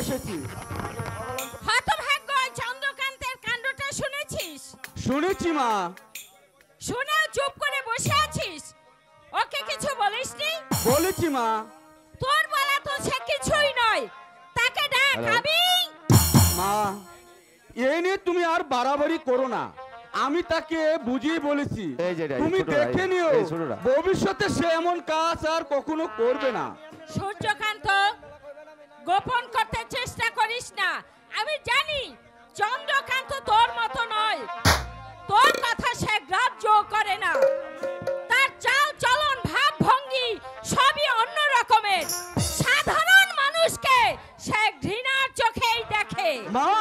এসেছি। হতভাগ্য চন্দ্রকান্তের কাণ্ডটা শুনেছিস? শুনেছি মা। শুনে চুপ করে বসে আছিস, ওকে কিছু বলিসনি? বলেছি মা। তোর বলা তো সে কিছুই নয়, তাকে ডাক। আমি মা, এই নিয়ে তুমি আর বাড়াবাড়ি করো না। আমি তাকে বুঝিয়ে বলেছি, তুমি দেখে নিও ভবিষ্যতে সে এমন কাজ আর কখনো করবে না। সূর্যকান্ত, গোপন করতে চেষ্টা করিস না। আমি জানি চন্দ্রকান্ত তোর মতো নয়, তোর কথা সে গ্রাহ্য করে না। তার চাল চলন ভাব ভঙ্গি সবই অন্য রকমের। সাধারণ মানুষকে সে ঘৃণার চোখেই দেখে। মা,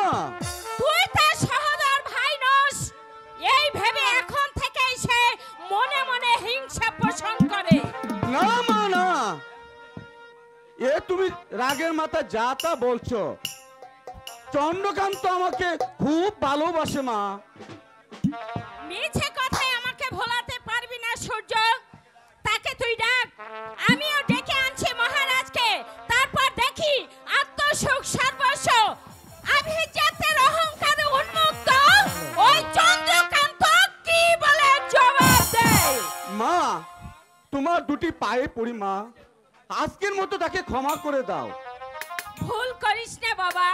তুই তার সহোদর ভাই নস, এই ভেবে এখন থেকেই সে মনে মনে হিংসা পোষণ করে। না মা না, এ তুমি রাগের মাথা যা তা বলছো। চন্দ্রকান্ত আমাকে খুব ভালোবাসে মা। মিছে কথায় আমাকে ভোলাতে পারবি না সূর্য। তাকে তুই ডাক, আমিও ডেকে আনছি মহারাজকে। তারপর দেখি আত্মসুখ সর্বস্ব আভিজাত্যের অহংকারে উন্মুক্ত ওই চন্দ্রকান্ত কি বলে জবাব দেয়। মা, তোমার দুটি পায়ে পড়ি মা, আজকের মতো তাকে ক্ষমা করে দাও। ভুল করিস না বাবা,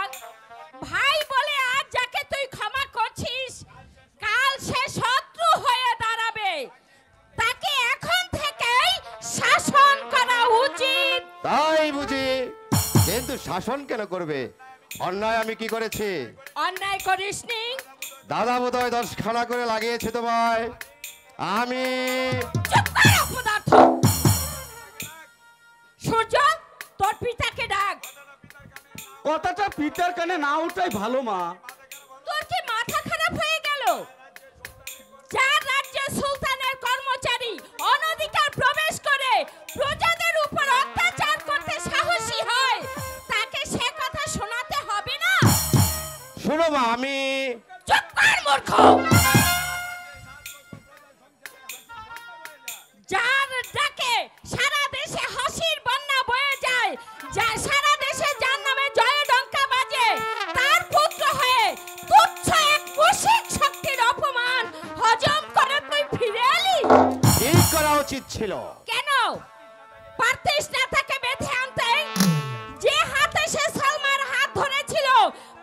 ভাই বলে আজ যাকে তুই ক্ষমা করছিস কাল সে শত্রু হয়ে দাঁড়াবে। তাকে এখন থেকেই শাসন করা উচিত। তাই বুঝি? কিন্তু শাসন কেন করবে? অন্যায় আমি কি করেছি? অন্যায় করিসনি। দাদা বোধহয় 10 খানা করে লাগিয়েছে তোমায়। আমি চুপ কর অপদার্থ। সূর্য, তোর পিতাকে ডাক। কথাটা পিতার কানে না উঠাই ভালো মা। তোর কি মাথা খারাপ হয়ে গেল? যার রাজ্যে সুলতানের কর্মচারী অনধিকার প্রবেশ করে প্রজাদের উপর অত্যাচার করতে সাহসী হয়, তাকে সে কথা শোনাতে হবে না? শোনো মা, আমি চুপ কর মূর্খ। যার ডাকে সারা দেশে হাসির বন্যা বয়ে যায়, যা সারা দেশে যার নামে জয়ডঙ্কা বাজে, তার পুত্র হয়ে তুচ্ছ এক কুশিক শক্তির অপমান হজম করে তুই ফিরে এলি। কি করা উচিত ছিল? কেন পারতিস না তাকে বেঁধে আনতে? যে হাতে সে সালমার হাত ধরেছিল,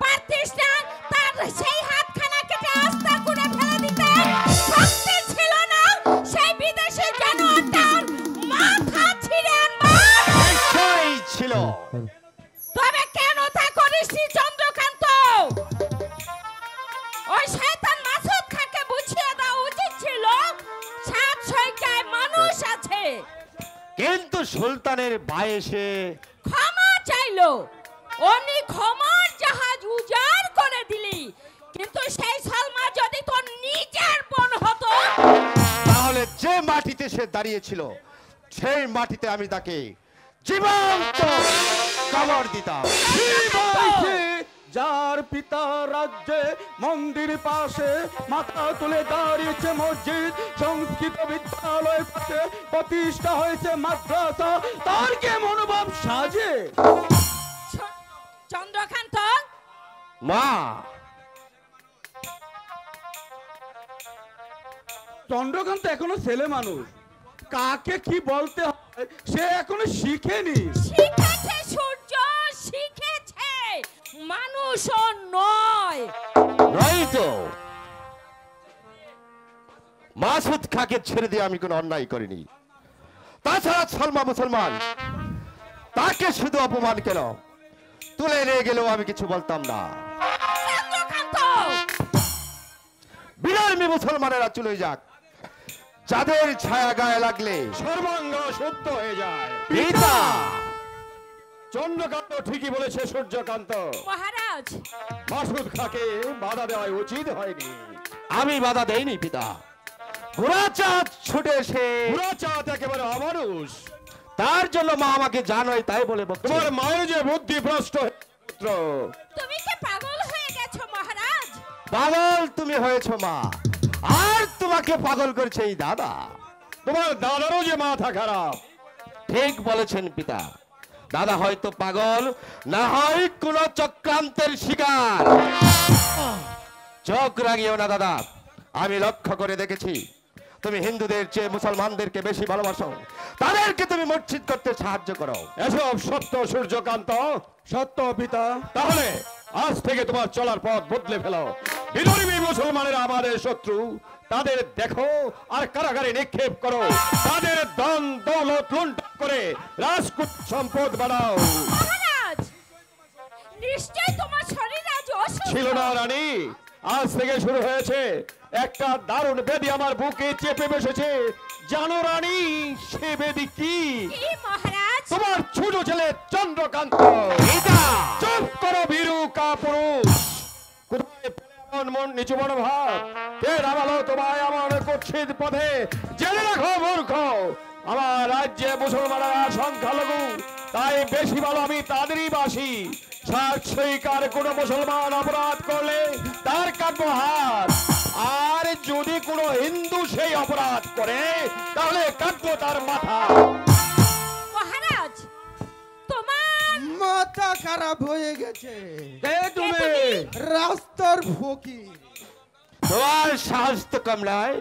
পারতিস না তার সেই হাতখানা কেটে আস্তা করে ফেলে দিতে? শক্তি ছিল না সেই বিদেশি জানোয়ারটার মাথা ছিঁড়ে আনবা? নিশ্চয়ই ছিল। তবে কেন তা করিসনি চন্দ্রকান্ত? ওই শয়তান মাসুদ খাকে বুঝিয়ে দেওয়া উচিত ছিল সাত সৈকায় মানুষ আছে। কিন্তু সুলতানের বয়সে ক্ষমা চাইলো, অমনি ক্ষমার জাহাজ উজাড় করে দিলি। কিন্তু সেই সালমা যদি তোর নিজের বোন হতো, তাহলে যে মাটিতে সে দাঁড়িয়েছিল সেই মাটিতে আমি তাকে জীবন্ত কবর দিতাম। যার পিতা রাজ্যে মন্দির পাশে মাথা তুলে দাঁড়িয়েছে মসজিদ, সংস্কৃত বিদ্যালয় পাশে প্রতিষ্ঠা হয়েছে মাদ্রাসা, তার কে মনোভাব সাজে? চন্দ্রকান্ত, মা, চন্দ্রকান্ত এখনো ছেলে মানুষ, কাকে কি বলতে হয় সে এখনো শিখেনি। শিখেছে সূর্য, শিখেছে, মানুষও নয়। নয় তো। মাসুদ খাকে ছেড়ে দিয়ে আমি কোনো অন্যায় করিনি। তাছাড়া সালমা মুসলমান, তাকে শুধু অপমান কেন তুলে নিয়ে গেলেও আমি কিছু বলতাম না। চন্দ্রকান্ত, বিরামি মুসলমানেরা চলে যাক, যাদের ছায়া গায়ে লাগলে সর্বাঙ্গ শুদ্ধ হয়ে যায়। পিতা চন্দ্রকান্ত ঠিকই বলেছে সূর্যকান্ত। মহারাজ, মাসুদ খাকে বাধা দেওয়া উচিত হয়নি। আমি বাধা দেইনি পিতা। ঘোড়াচাঁদ ছুটে এসে ঘোড়াচাঁদ একেবারে অমানুষ। তার জন্য মা আমাকে জানোই তাই বলে বলছে। তোমার মায়ের যে বুদ্ধি ভ্রষ্ট পুত্র। তুমি কি পাগল হয়ে গেছো মহারাজ? পাগল তুমি হয়েছো মা, আর তোমাকে পাগল করছে এই দাদা। তোমার দাদারও যে মাথা খারাপ। ঠিক বলেছেন পিতা। দাদা হয়তো পাগল, না হয় কোন চক্রান্তের শিকার। চোখ রাগিও না দাদা, আমি লক্ষ্য করে দেখেছি তুমি হিন্দুদের চেয়ে মুসলমানদেরকে বেশি ভালোবাসো, তাদেরকে তুমি মসজিদ করতে সাহায্য করো। এসব সত্য সূর্যকান্ত? সত্য পিতা। তাহলে আজ থেকে তোমার চলার পথ বদলে ফেলো। বিধর্মী মুসলমানেরা আমাদের শত্রু, তাদের দেখো আর কারাগারে নিক্ষেপ করো, তাদের ধন দৌলত লুণ্ঠন করে রাজকূট সম্পদ বাড়াও। মহারাজ, নিশ্চয় তোমার শরীর আজ অসুস্থ। ছিল না রানী, আজ থেকে শুরু হয়েছে। একটা দারুণ বেদি আমার বুকে চেপে বসেছে। জানো রানী সে বেদি কি? কি মহারাজ? তোমার ছোট ছেলে চন্দ্রকান্ত। চুপ করো ভীরু কাপুরুষ, কোথায় পেলে এমন মন নিচু মনোভাব? কে নামালো তোমায় এমন কুৎসিত পথে? জেনে রাখো মূর্খ, আমার রাজ্যে মুসলমানেরা সংখ্যালঘু, তাই বেশি ভালো আমি তাদেরই বাসি। সাক্ষিকার কোন মুসলমান অপরাধ করলে তার কাটবো হাত, আর যদি কোনো হিন্দু সেই অপরাধ করে তাহলে কাটবো তার মাথা। মহারাজ, তোমার মাথা খারাপ হয়ে গেছে। কে তুমি? রাস্তার ফকির। তোমার সাহস তো কম নয়,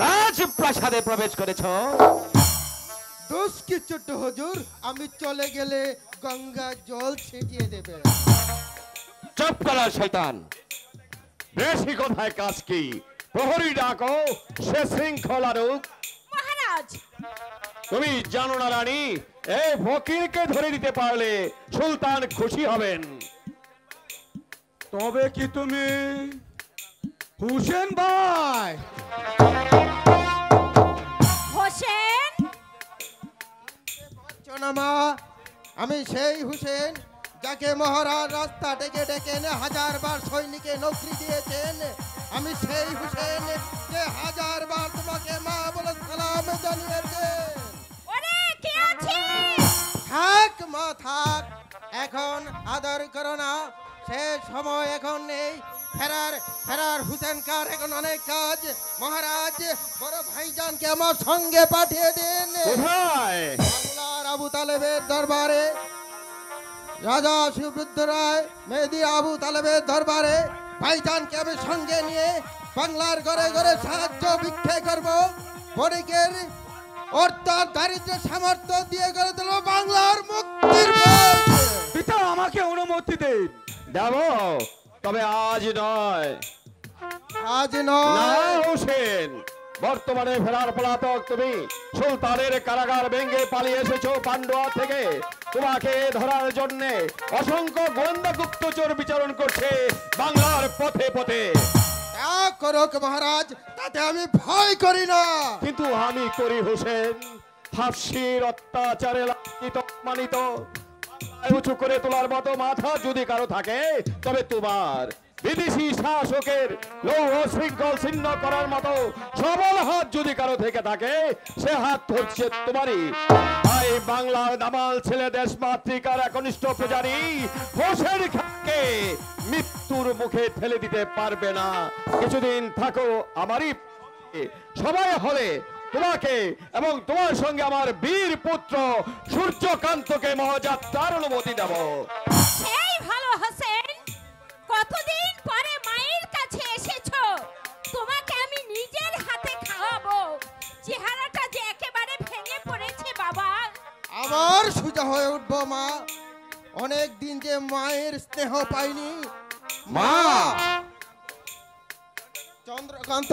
রাজপ্রাসাদে প্রবেশ করেছ। দোষ কি ছোট হুজুর, আমি চলে গেলে গঙ্গা জল ছিটিয়ে দেবে। চুপ করো শয়তান। বেশি কথায় কাজ কি? প্রহরী ডাকো, সে শৃঙ্খলা রূপ। মহারাজ, তুমি জানো না রানী, এই ফকিরকে ধরে দিতে পারলে সুলতান খুশি হবেন। তবে কি তুমি হুসেন ভাই? হোসেন? মা, আমি সেই হুসেন যাকে মহারাজ রাস্তা ডেকে ডেকে এনে 1000 বার সৈনিকে নৌকরি দিয়েছেন। আমি সেই হুসেন যে 1000 বার তোমাকে মা বলে সালাম জানিয়েছেন। ওরে কে আছিস? থাক মা থাক, এখন আদর করো না, সে সময় এখন নেই। ফেরার হুসেন কার এখন অনেক কাজ। মহারাজ বড় ভাইজানকে আমার সঙ্গে পাঠিয়ে দিন। কোথায়? বাংলার আবু তালেবের দরবারে। রাজা সুবৃদ্ধ রায় মেহেদি আবু তালেবের দরবারে ভাইজানকে আমি সঙ্গে নিয়ে বাংলার ঘরে ঘরে সাহায্য ভিক্ষে করব। বণিকের অর্থ দারিদ্র সামর্থ্য দিয়ে করে দেব বাংলার মুক্তির পথ। পিতা আমাকে অনুমতি দিন। দেব, তবে আজ নয়। আজ না নয়। হোসেন, বর্তমানে ফেরার পলাতক তুমি। সুলতানের কারাগার ভেঙে পালিয়ে এসেছো পান্ডুয়া থেকে। তোমাকে ধরার জন্য অসংখ্য গোয়েন্দা গুপ্তচর বিচরণ করছে বাংলার পথে পথে। তা করুক মহারাজ, তাতে আমি ভয় করি না। কিন্তু আমি করি হোসেন। হাফসির অত্যাচারে লাঞ্ছিত অপমানিত উঁচু করে তোলার মতো মাথা যদি কারো থাকে, তবে তোমার। বিদেশি শাসকের লৌহ শৃঙ্খল ছিন্ন করার মতো সবল হাত যদি কারো থেকে থাকে, সে হাত ধরছে তোমারই। তাই বাংলার দামাল ছেলে দেশ মাতৃকার একনিষ্ঠ প্রজারী হোসেন খানকে মৃত্যুর মুখে ঠেলে দিতে পারবে না। কিছুদিন থাকো আমারই পক্ষে। সবাই হলে তোমাকে এবং তোমার সঙ্গে আমার বীর পুত্র সূর্যকান্তকে মহাযাত্রার অনুমতি দেব। সেই ভালো হোসেন, কতদিন পরে মায়ের কাছে এসেছো। তোমাকে আমি নিজের হাতে খাওয়াবো। চেহারাটা যে একেবারে ভেঙে পড়েছে বাবা। আবার সোজা হয়ে উঠবো মা। অনেক দিন যে মায়ের স্নেহ পাইনি। মা চন্দ্রকান্ত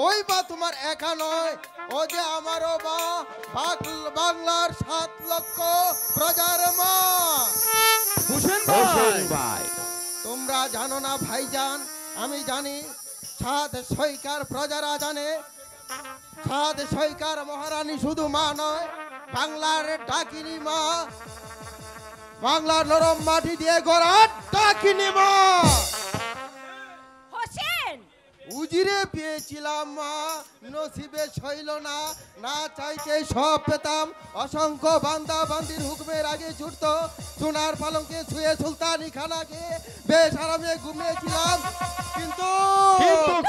ওই বা তোমার একা নয়, ও যে আমারও মা, বাংলার 7 লক্ষ প্রজার মা। হুসেন হোসেন ভাই, ভাই, তোমরা জানো না ভাইজান, আমি জানি। 7 সৈকার প্রজারা জানে। 7 সৈকার মহারানী শুধু মা নয়, বাংলার ডাকিনী মা, বাংলার নরম মাটি দিয়ে গড়া ডাকিনী মা। হোসেন, উজিরে পেয়েছিলাম মা, নসিবে সইল না, না চাইতে সব পেতাম। অসংখ্য বান্দা বান্দির হুকুমের আগে ছুটতো, সোনার পালঙ্কে শুয়ে সুলতানি খানাকে বেশ আরামে ঘুমিয়েছিলাম। কিন্তু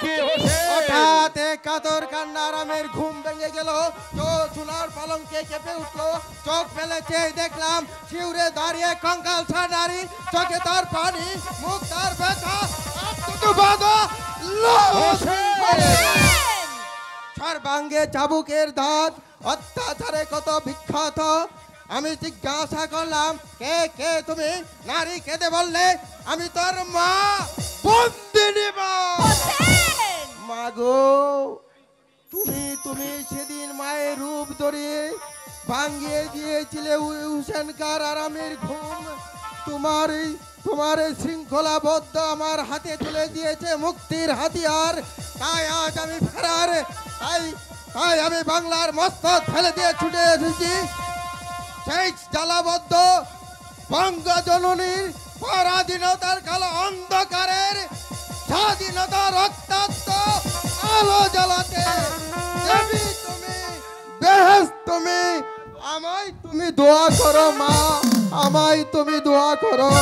কি হোসেন? হঠাৎ এক কাতর কান্না আরামের ঘুম ভেঙে গেল। তো সোনার পালঙ্কে কেঁপে উঠলো, চোখ ফেলে চেয়ে দেখলাম শিউরে দাঁড়িয়ে কঙ্কাল ছা নারী, চোখে তার পানি, মুখ তার ব্যথা, সর্বাঙ্গে চাবুকের দাঁত, অত্যাচারে কত বিখ্যাত। আমি জিজ্ঞাসা করলাম, কে কে তুমি? নারী কেঁদে বললে, আমি তোর মা, বন্দিনী মা। মাগো, তুমি সেদিন মায়ের রূপ ধরিয়ে ভাঙিয়ে দিয়েছিলে হুসেনকার আরামের ঘুম। তোমার এই শৃঙ্খলাবদ্ধ আমার হাতে তুলে দিয়েছে মুক্তির হাতিয়ার। তাই আজ আমি ফেরার, তাই আমি বাংলার মস্তক ফেলে দিয়ে ছুটে এসেছি সেই জ্বালাবদ্ধ বঙ্গজননীর পরাধীনতার কালো অন্ধকারের স্বাধীনতা রক্তাক্ত আলো জ্বালাতে। দেবী তুমি, বেহেশত তুমি, আমায় তুমি দোয়া করো মা, আমায় তুমি দোয়া করো।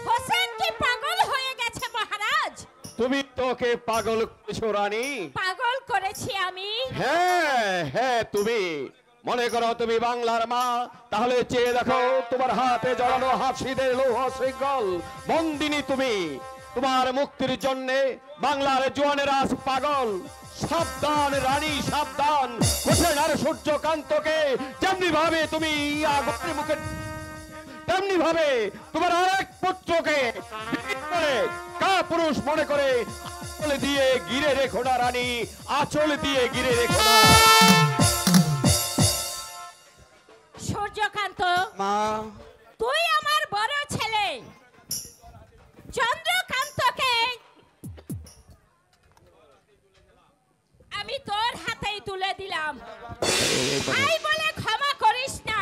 হোসেন কি পাগল হয়ে গেছে মহারাজ? তুমি তোকে পাগল করেছো রানী? পাগল করেছি আমি? হ্যাঁ হ্যাঁ, তুমি মনে করো তুমি বাংলার মা, তাহলে চেয়ে দেখো তোমার হাতে জড়ানো হাফসিদের লৌহ শৃঙ্খল বন্দিনী তুমি। তোমার মুক্তির জন্য বাংলার জোয়ানেরা আজ পাগল। সাবধান রানী সাবধান, হোসেন আর সূর্যকান্তকে যেমনি ভাবে তুমি আগুনের মুখে, তেমনি ভাবে তোমার আরেক পুত্রকে কাপুরুষ মনে করে আঁচল দিয়ে গিরে রেখো না রানী, আঁচল দিয়ে গিরে রেখো না। সূর্যকান্ত, মা, তুই আমার বড় ছেলে চন্দ্রকান্তকে আমি তোর হাতেই তুলে দিলাম। তাই বলে ক্ষমা করিস না।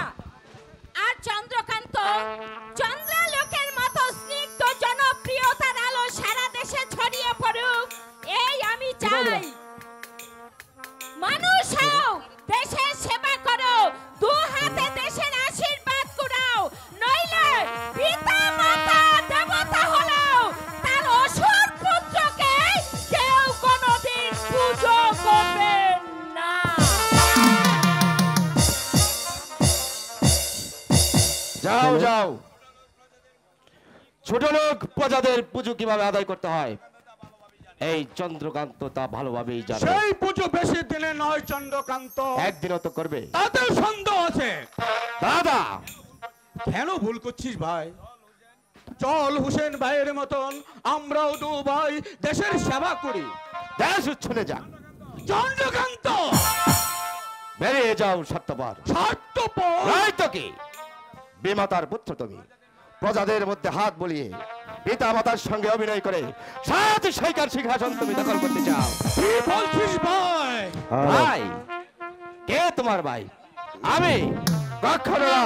আর চন্দ্রকান্ত, চন্দ্রালোকের মতো স্নিগ্ধ জনপ্রিয়তার আলো সারা দেশে ছড়িয়ে পড়ুক, এই আমি চাই। মানুষ হও, দেশের সেবা করো, দু হাতে দেশের আশীর্বাদ কুড়াও, নইলে পিতা মাতা দেবতা হলেও তার অসুর পুত্রকে কেউ কোনোদিন পুজো করবে না। যাও যাও, ছোট লোক প্রজাদের পুজো কিভাবে আদায় করতে হয় এই চন্দ্রকান্ত তা ভালোভাবেই জানে। সেই পুজো বেশি দিনে নয় চন্দ্রকান্ত, একদিনও তো করবে। তাতে সন্দেহ আছে। দাদা, কেন ভুল করছিস ভাই? চল হুসেন ভাইয়ের মতন আমরাও দু ভাই দেশের সেবা করি। দেশ উচ্ছনে যাক। চন্দ্রকান্ত, বেরিয়ে যাও সত্যপর। স্বার্থপর। রায় তো কি, বিমাতার পুত্র তুমি, প্রজাদের মধ্যে হাত বলিয়ে পিতা মাতার সঙ্গে অভিনয় করে সাত সৈকার সিংহাসন তুমি দখল করতে চাও। কি বলছিস ভাই? ভাই, কে তোমার ভাই? আমি? কখনো না।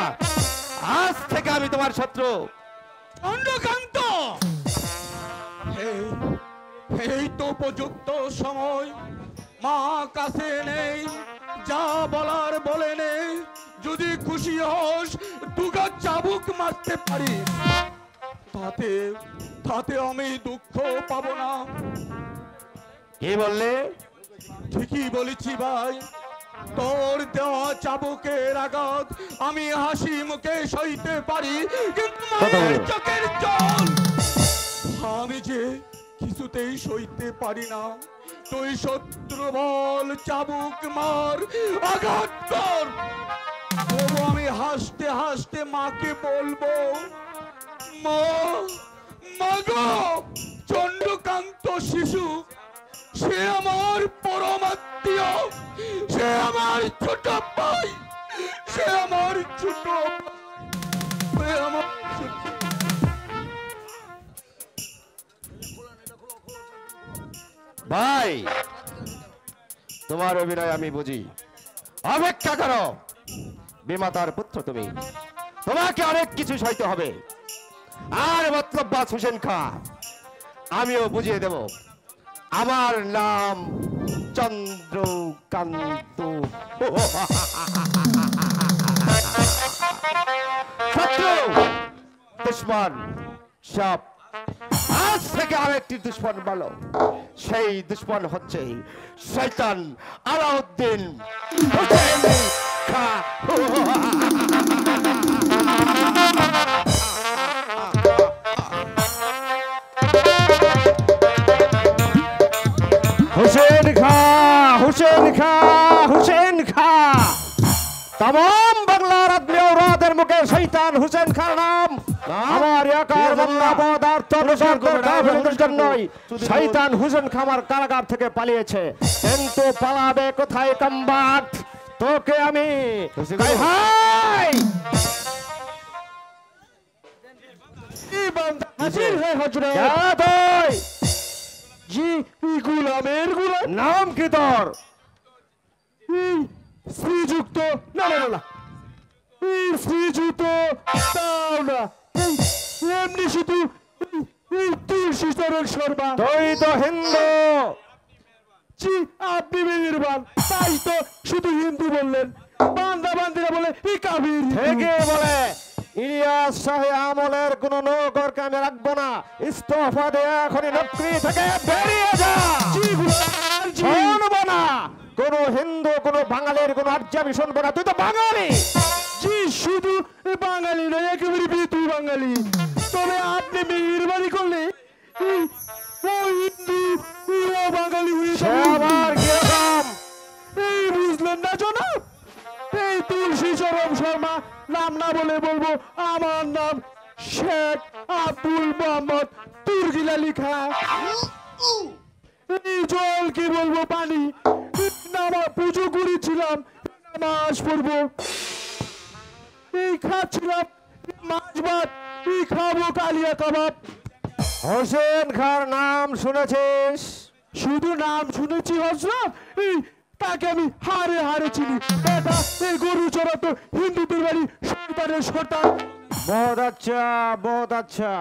আজ থেকে আমি তোমার শত্রু। চন্দ্রকান্ত, এই তো উপযুক্ত সময়। মা কাছে নেই, যা বলার বলে নেই। যদি খুশি হস দুগা চাবুক মারতে পারি, তাতে আমি দুঃখ পাবো না। কি বললে? ঠিকই বলেছি ভাই। তোর দেওয়া চাবুকের আঘাত আমি হাসি মুখে সইতে পারি, কিন্তু মায়ের চোখের জল আমি যে কিছুতেই সইতে পারি না। তুই শত্রু বল, চাবুক মার, আঘাত কর। তবু আমি হাসতে হাসতে মাকে বলবো, মা গো, চন্দ্রকান্ত শিশু, সে আমার পরমাত্মীয়, সে আমার ছোট ভাই, সে আমার ছোট ভাই, আমার ভাই, তোমার অভিনয় আমি বুঝি। অপেক্ষা করো, বিমাতার পুত্র তুমি, তোমাকে অনেক কিছু সইতে হবে। আর মতলব হোসেন খা, আমিও বুঝিয়ে দেব আমার নাম চন্দ্রকান্ত। শত্রু দুশ্মন সব আজ থেকে আরেকটি দুশ্মন বলো। সেই দুশ্মন হচ্ছে শয়তান আলাউদ্দিন হুসেন খাঁ। হুসেন খাঁ, হুসেন খাঁ, হুসেন খাঁ। तमाम বাংলার আদমি ঔরদের মুখে শয়তান হুসেন খান নাম আমার একার বাংলা পদার্থ নয়। শয়তান হুসেন খান আমার কারাগার থেকে পালিয়েছে, কিন্তু পালাবে কোথায় কমবাট? তোকে আমি হাই হাজির হয়ে হজরত। জি গুলামের গুলাম। নাম কি তোর? শ্রীযুক্ত। না না না, শ্রীযুক্ত তাও না, এমনি শুধু তুলসী চরণ শর্মা। তুই তো হিন্দু। জি আপনি মেহেরবান, তাই তো শুধু হিন্দু বললেন। বান্দা বান্দিরা বলে এই কাবির থেকে বলে ইলিয়াস শাহ আমলের কোন নৌকরকে আমি রাখবো না। ইস্তফা দিয়ে এখনই নকরি থেকে বেরিয়ে যা। শুনবো না কোন হিন্দু কোন বাঙালির কোন আর্য আমি শুনবো না। তুই তো বাঙালি। জি শুধু বাঙালি নয়, একেবারে বিতু বাঙালি। তবে আপনি মেহেরবানি করলে ও হিন্দু ও বাঙালি হয়ে যাবে। কিরকম এই বুঝলেন না জনাব? এই তুলসী চরণ শর্মা নাম না বলে বলবো আমার নাম শেখ আব্দুল মোহাম্মদ তুর্গিলা লিখা। এই জল কি বলবো পানি, নামা পুজো করেছিলাম, নামাজ পড়বো, এই খাচ্ছিলাম মাছ ভাত, এই খাবো কালিয়া কাবাব। হোসেন খার নাম শুনেছিস? শুধু নাম শুনেছি হজরত, এই তাকে আমি হারে হারে চিনি। এটা এই গরু চড়াতো হিন্দুদের বাড়ি শয়তানের সর্দার। বহুত আচ্ছা বহুত আচ্ছা,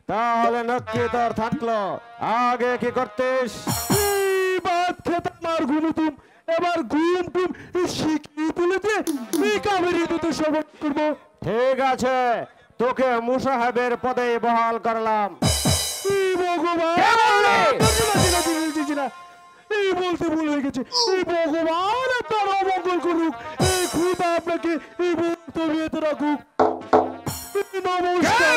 তাহলে নক্কি তোর থাকলো। আগে কি করতিস? ভাত খেতাম আর ঘুমুতুম, এবার ঘুম টুম শিখিয়ে তুলেছে এই কাবেরি দুটো সবক করবো। ঠিক আছে, তোকে মুসাহেবের পদে বহাল করলাম। এই বলতে ভুল হয়ে গেছে। এই ভগবান আপনার অমঙ্গল করুক, এই খুদা আপনাকে এই বক্তব্যে রাখুক। নমস্কার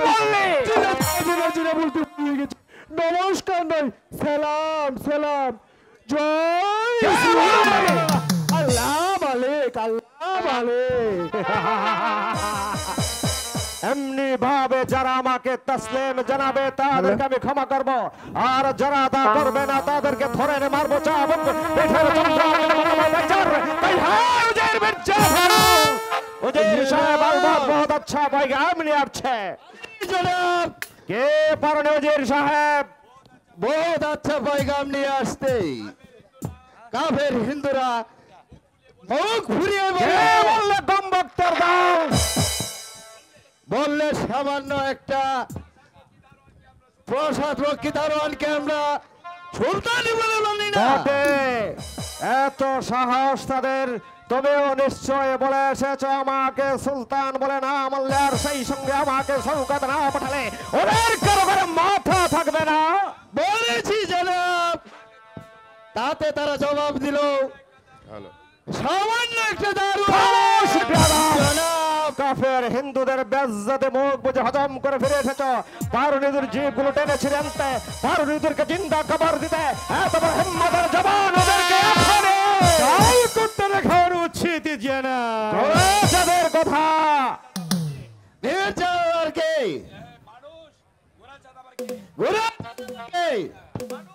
বলতে ভুল হয়ে গেছে। নমস্কার নয়, সালাম সালাম। জয় আল্লাহ মালিক, আল্লাহ মালিক। এমনি ভাবে যারা আমাকে তসলিম জানাবে তাদেরকে আমি ক্ষমা করব, আর যারা তা করবে না তাদেরকে ধরে মারবো। বহুত আচ্ছা পয়গাম নিয়ে আসছে। কে পারেন ওজির সাহেব? বহুত আচ্ছা পয়গাম নিয়ে আসতে কাফের হিন্দুরা মুখ ঘুরিয়ে বললে গম্বক্তর দাও, বললে সামান্য একটা প্রসাদ রক্ষী দারোয়ানকে আমরা সুলতানি বলে মানি না। এত সাহস তাদের, তবেও নিশ্চয় বলে এসেছ আমাকে সুলতান বলে না মানলে, আর সেই সঙ্গে আমাকে সৌকত না পাঠালে ওদের কারো করে মাথা থাকবে না। বলেছি জনাব, তাতে তারা জবাব দিল সামান্য একটা দারোয়ান। কাফের হিন্দুদের বেজ্জতে মুখ বুঝে হজম করে ফিরে এসেছ। পারুনিদের জীবগুলো টেনেছিলেন আনতে, পারুনিদেরকে জিন্দা কবর দিতে এত বড় হিম্মতের জবান ওদেরকে করতে রেখার উচিত জানা যাদের কথা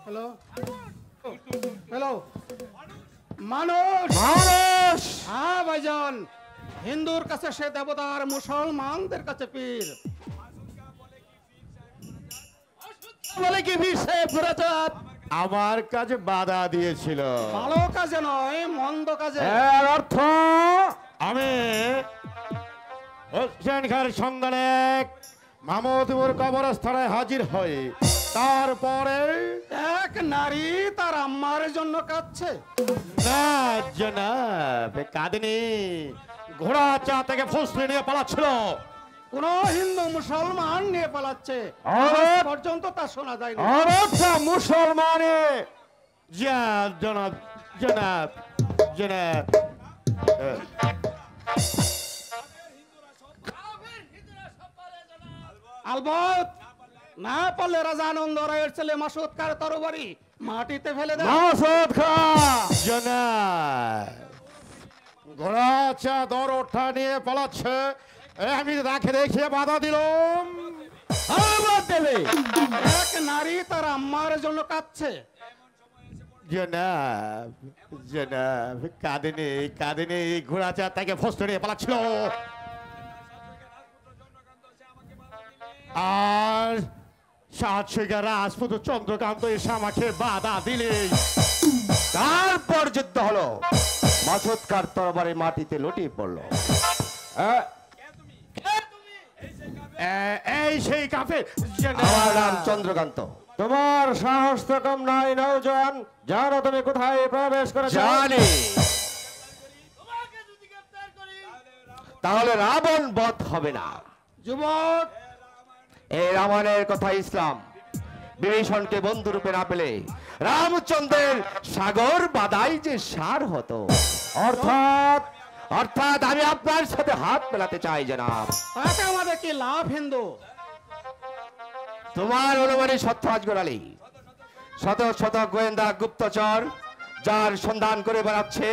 হ্যালো হ্যালো মানুষ মানুষ। হ্যাঁ ভাইজান, হিন্দুর কাছে সে দেবতা আর মুসলমানদের কাছে পীর। বলে কি বীর সাহেব ঘোরাচাঁদ আমার কাজে বাধা দিয়েছিল। ভালো কাজে নয়, মন্দ কাজে। এর অর্থ আমি হোসেন খানের সন্ধানে মাহমুদপুর কবরস্থানে হাজির হই, তারপরে এক নারী তার আম্মার জন্য কাঁদছে। না জনাব, কাঁদেনি। ঘোড়া চা থেকে ফসলে নিয়ে পালাচ্ছিল। কোন হিন্দু মুসলমান নিয়ে পালাচ্ছে, আরে! আজ পর্যন্ত তা শোনা যায়নি। আর একটা মুসলমানে জনাব জনাব জনাব আলবত না পারলে রাজা আনন্দ রায়ের ছেলে মাসুদ খার তরবারি মাটিতে ফেলে দেয়। মাসুদ খা জনাব, ঘোড়া চা দর ওঠা নিয়ে পালাচ্ছে। আমি রাখে দেখিয়ে বাধা দিলাম। আবার দেবে। এক নারী তার আম্মার জন্য কাঁদছে। জনাব জনাব, কাঁদেনি কাঁদেনি। ঘোড়া চা তাকে ফসলে নিয়ে পালাচ্ছিল। আর সাতশিকা রাজপুত চন্দ্রকান্ত এসে আমাকে বাধা দিলে। তারপর যুদ্ধ হলো, মাসুদ খার তরবারি মাটিতে লুটিয়ে পড়লো। এই সেই কাফের। আমার নাম চন্দ্রকান্ত। তোমার সাহস তো কম নাই নৌজওয়ান, জানো তুমি কোথায় প্রবেশ করেছো? জানি। তাহলে রাবণ বধ হবে না। যুবক, এই রাবণের কথা ইসলাম বিভীষণকে বন্ধু রূপে না পেলে রামচন্দ্রের সাগর বাদাই যে সার হতো। অর্থাৎ অর্থাৎ আমি আপনার সাথে হাত মেলাতে চাই জনাব। তাতে আমাদের কি লাভ হিন্দু? তোমার অনুমানে সত্য আজগর আলী শত শত গোয়েন্দা গুপ্তচর যার সন্ধান করে বেড়াচ্ছে,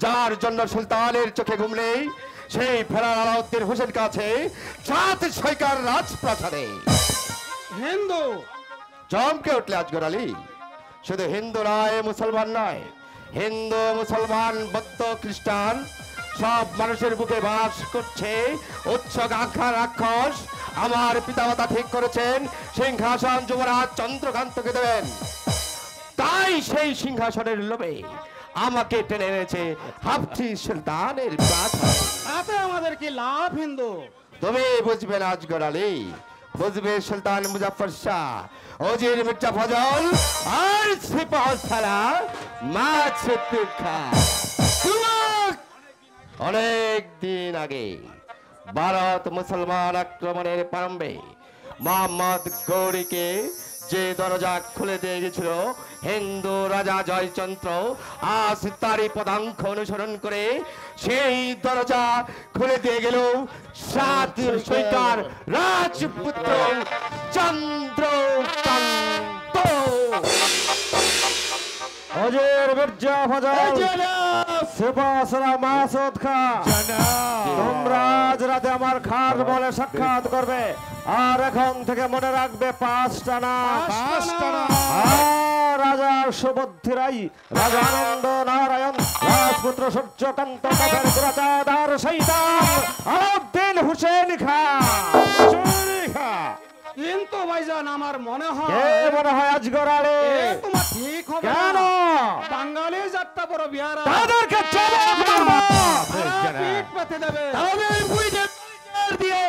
যার জন্য সুলতানের চোখে ঘুম নেই, সেই ফেরার আলাউদ্দিন হোসেন কাছে সাত সৈকার রাজপ্রাসাদে। হিন্দু চমকে উঠলে আজগর আলী। শুধু হিন্দু নয়, মুসলমান নয়, হিন্দু মুসলমান বৌদ্ধ খ্রিস্টান সব মানুষের বুকে বাস করছে উৎসব আখ্যার রাক্ষস। আমার পিতামাতা ঠিক করেছেন সিংহাসন যুবরাজ চন্দ্রকান্তকে দেবেন, তাই সেই সিংহাসনের লোভে আমাকে টেনে এনেছে হাফছি সুলতানের প্রাসাদ। তাতে আমাদের কি লাভ হিন্দু? তুমি বুঝবে না আজগর আলী, বুঝবে সুলতান মুজাফর শাহ, ওজির মির্জা ফজল আর সিপাহ সালাহ মাসুদ খা। অনেক দিন আগে ভারত মুসলমান আক্রমণের প্রারম্ভে মোহাম্মদ গৌরীকে যে দরজা খুলে দিয়ে গেছিল হিন্দু রাজা জয়চন্দ্র, আজ তারই পদাঙ্ক অনুসরণ করে সেই দরজা খুলে দিয়ে গেল সাত সৈকার রাজপুত্র চন্দ্রকান্ত। অজের মির্জা ফজল, সিপাহ সালাহ মাসুদ খা, তোমরা আজ রাতে আমার খাস বলে সাক্ষাৎ করবে। আর এখন থেকে মনে রাখবে পাঁচটা না। রাজা সুবুদ্ধি রাই, রাজা আনন্দ নারায়ণ, রাজপুত্র সূর্যকান্ত কাফের গুরাচাঁদার শৈতান আলাউদ্দিন হোসেন খা। কিন্তু ভাইজান আমার মনে হয় মনে হয় আজগর আলী তোমার ঠিক হবে কেন? না। বাঙালি যাত্রা বড় বিহারা, তাদেরকে জবাব মারবো। তারা পিঠ পেতে দেবে। দিয়ে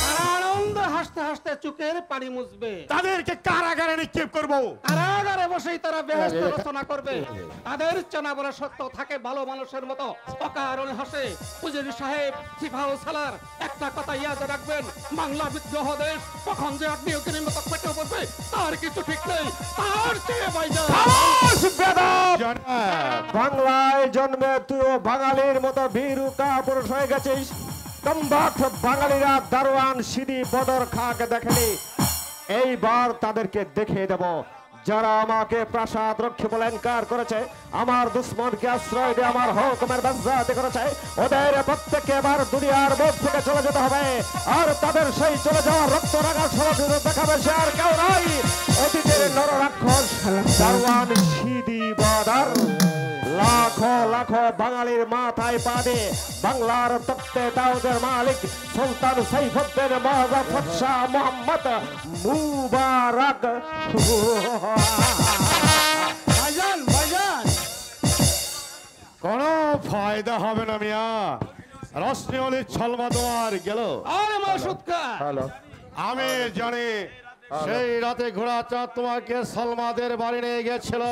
তারা আনন্দ হাসতে হাসতে চোখের পানি মুছবে। তাদেরকে কারাগারে নিক্ষেপ করবো। কারাগারে বসেই তারা বেহেশত রচনা করবে। তাদের চেনা বলে সত্য থাকে ভালো মানুষের মতো অকারণে হাসে। পুজারি সাহেব, সিপাহ সালার একটা কথা ইয়াদ রাখবেন, বাংলা বিদ্রোহ দেশ কখন যে আপনি অগ্নির মতো পেটে পড়বে তার কিছু ঠিক নেই। তার চেয়ে ভাইজান বাংলায় জন্মে তুইও বাঙালির মতো বীরু কাপুরুষ হয়ে গেছিস। কমবাখ বাঙালিরা দারোয়ান সিদি বদর খাকে দেখেনি, এইবার তাদেরকে দেখিয়ে দেব। যারা আমাকে প্রাসাদ রক্ষী বলে এনকার করেছে, আমার দুশ্মনকে আশ্রয় দিয়ে আমার হুকুমের বেজ্জাতি করেছে, ওদের প্রত্যেককে এবার দুনিয়ার বুক থেকে চলে যেতে হবে। আর তাদের সেই চলে যাওয়া রক্ত রাঙা সড়ক দেখাবে সে আর কেউ নয়, অতীতের নররাক্ষস দারোয়ান সিদি বদর। লাখো লাখো বাঙালির মাথায় পা দিয়ে বাংলার তত্ত্বে তাওদের মালিক সুলতান সাইফুদ্দিন মুজাফফর শাহ মোহাম্মদ মুবারক। ভাইজান ভাইজান কোনো ফায়দা হবে না মিয়া। রশ্মি অলির ছলমা তোমার গেল। আরে মাসুদ খা, হ্যালো, আমি জানি সেই রাতে ঘোড়া চাঁদ তোমাকে সলমাদের বাড়ি নিয়ে গেছিল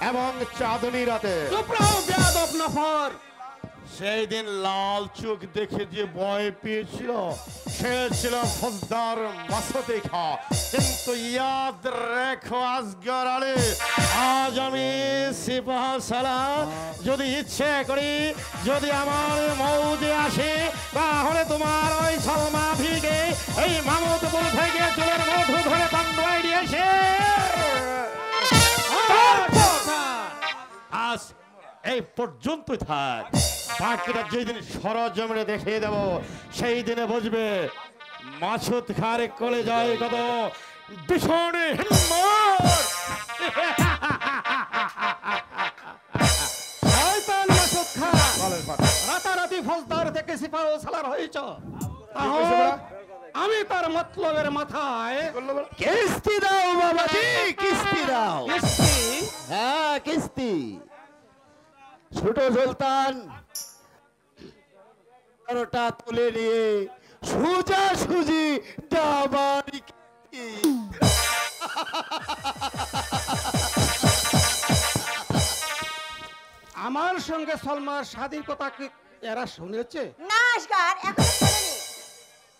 এবং চাঁদনি রাতে চুপ রহো বেয়াদব নফর। সেই দিন লাল চোখ দেখে যে ভয় পেয়েছিল সে ছিল ফৌজদার মাসুদ খাঁ। কিন্তু ইয়াদ রেখো আসগর আলী, আজ আমি সিপাহ সালার যদি ইচ্ছে করি, যদি আমার মৌজে আসে, তাহলে তোমার ওই সলমা ভিগে এই মামুদপুর থেকে চুলের মুঠো ধরে পান্ডুয়ায় দিয়েছে। আজ এই পর্যন্ত থাক, বাকিটা যেদিন সরজমিনে দেখিয়ে দেব সেই দিনে বুঝবে মাসুদ খাঁর কলে যায় কত ভীষণ শয়তান মাসুদ খাঁ, রাতারাতি ফৌজদার থেকে সিপাহ সালার হয়েছ। তাহলে আমি তার মতলবের মাথায় কিস্তি দাও বাবাজি, কিস্তি দাও। কিস্তি? হ্যাঁ কিস্তি। ছোট সুলতান ওটা তুলে নিয়ে সোজা সুজি ডাবারি কিস্তি। আমার সঙ্গে সলমার স্বাধীন কথা কি এরা শুনেছে? না আসগার, এখন শোনেনি।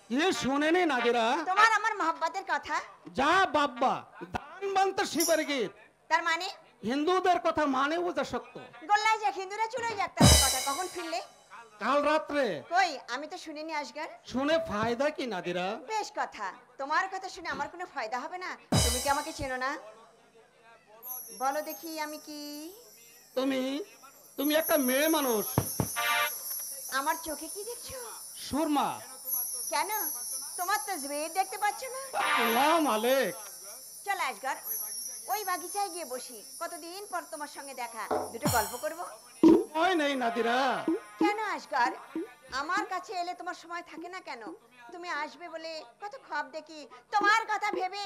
কি শোনেনি নাদিরা? তোমার আমার মহব্বতের কথা। যা বাব্বা, দান বানতে শিবের গীত। তার মানে হিন্দুদের কথা মানে বোঝা শক্ত। গোল্লায় যাক, হিন্দুরা চলে যাক, তাদের কথা কখন ফিরলে? কাল রাত্রে। কই, আমি তো শুনিনি আসগার। শুনে ফায়দা কি নাদিরা? বেশ কথা, তোমার কথা শুনে আমার কোনো ফায়দা হবে না? তুমি কি আমাকে চেনো না? বলো দেখি আমি কি? তুমি একটা মেয়ে মানুষ। আমার চোখে কি দেখছো? সুরমা। কেন, তোমার তসবির দেখতে পাচ্ছ না? আল্লাহ মালিক। চল আসগার, ওই বাগিচায় গিয়ে বসি। কতদিন পর তোমার সঙ্গে দেখা, দুটো গল্প করব। সময় নেই নাদিরা। কেন আসগার, আমার কাছে এলে তোমার সময় থাকে না কেন? তুমি আসবে বলে কত খাপ দেখি, তোমার কথা ভেবে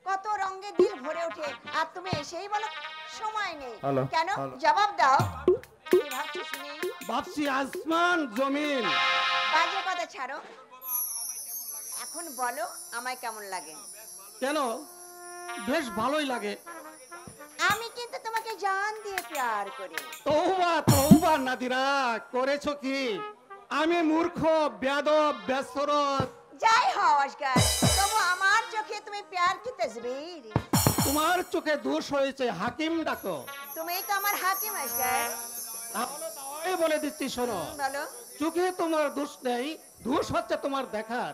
কত রঙে দিল ভরে ওঠে, আর তুমি এসেই বলো সময় নেই। কেন, জবাব দাও। কি ভাবছো শুনি? ভাবছি আসমান জমিন। বাজে কথা ছাড়ো, এখন বলো আমায় কেমন লাগে? কেন, বেশ ভালোই লাগে। আমি কিন্তু তোমাকে জান দিয়ে প্যার করি। তওবা তওবা নাদিরা, করেছো কি? আমি মূর্খ, বেয়াদব, বেসরত। যাই হও আসগার, তবু আমার চোখে তুমি প্যার কি তসবির। তোমার চোখে দোষ হয়েছে, হাকিম ডাকো। তুমি তো আমার হাকিম আসগার। তাহলে তাই বলে দিচ্ছি, শোনো। বলো। চোখে তোমার দোষ নেই, দোষ হচ্ছে তোমার দেখার।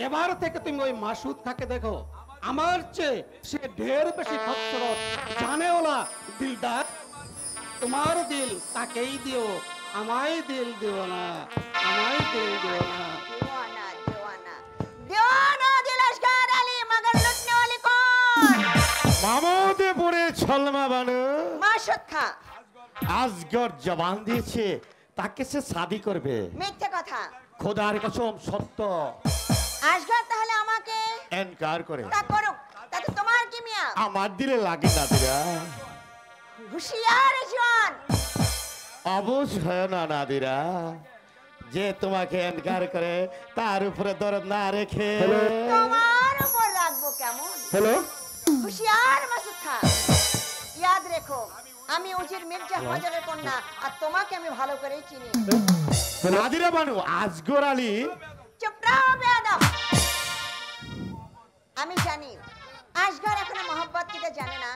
এবার থেকে তুমি ওই মাসুদ খাকে দেখো, আমার চেয়ে সে ঢের বেশি খচ্চরত, জানে ওলা দিলদার। তোমার দিল তাকেই দিও, আমায় দিল দিও না, আমায় দিল দিও না। दीवाना दीवाना दीवाना दिल असगर अली, मगर लुटने वाली कौन? মামুদপুরে ছলমা বানু माशुद खां। আসগর জবান দিয়েছে তাকে সে শাদি করবে। মিথ্যে কথা। খোদার কসম সত্য। আসগর তাহলে আমাকে এনকার করে। তা করুক, তাতে তোমার কি মিয়া? আমার দিলে লাগে না দিরা। হুঁশিয়ার জওয়ান। অবুঝ হয় না নাদিরা, যে তোমাকে এনকার করে তার উপরে দরদ না রেখে তোমার উপর রাখবো কেমন? হ্যালো, হুঁশিয়ার মাসুদ খান, ইয়াদ রেখো আমি উজির মির্জা হাজারের কন্যা, আর তোমাকে আমি ভালো করে চিনি। নাদিরা বানু আসগর আলী। চুপ রহো বেয়াদব। আমি জানি আসগর এখনো মোহব্বত কিটা জানে না,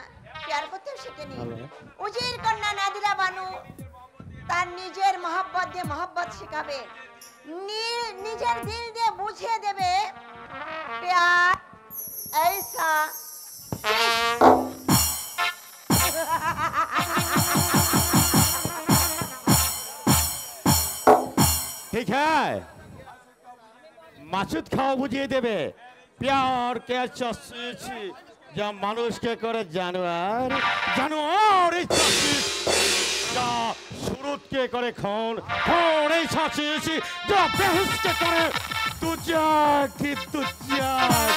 প্যার করতেও শিখেনি। উজির কন্যা নাদিরা বানু তার নিজের মোহব্বত দিয়ে মোহব্বত শিখাবে, নিজের দিল দিয়ে বুঝিয়ে দেবে প্যার ऐसा। ठीक है, মাসুদ খাও বুঝিয়ে দেবে প্যার কে চাচ্ছি যা মানুষকে করে জানোয়ার, জানোয়ার এই চাচ্ছিস যা সুরতকে করে খন, খন এই চাচ্ছিস যা বেহুশকে করে তুজাক তুজাক।